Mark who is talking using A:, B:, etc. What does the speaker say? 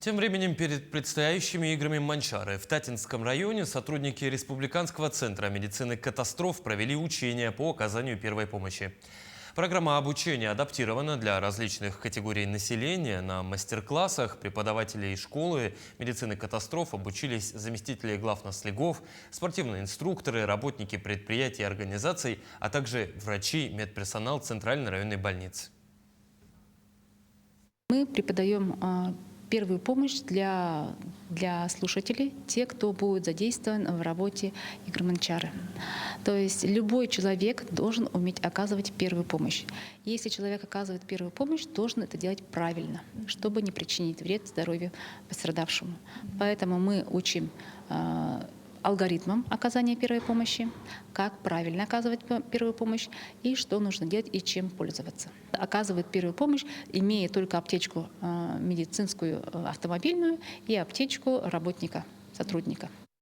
A: Тем временем перед предстоящими играми Манчары в Татинском районе сотрудники Республиканского центра медицины катастроф провели учения по оказанию первой помощи. Программа обучения адаптирована для различных категорий населения. На мастер-классах преподавателей школы медицины катастроф обучились заместители главнослегов, спортивные инструкторы, работники предприятий и организаций, а также врачи, медперсонал Центральной районной больницы.
B: Мы преподаем первую помощь для слушателей, те, кто будет задействован в работе игр Манчары. То есть любой человек должен уметь оказывать первую помощь. Если человек оказывает первую помощь, должен это делать правильно, чтобы не причинить вред здоровью пострадавшему. Поэтому мы учим алгоритмам оказания первой помощи, как правильно оказывать первую помощь и что нужно делать и чем пользоваться. Оказывает первую помощь, имея только аптечку медицинскую автомобильную и аптечку работника, сотрудника.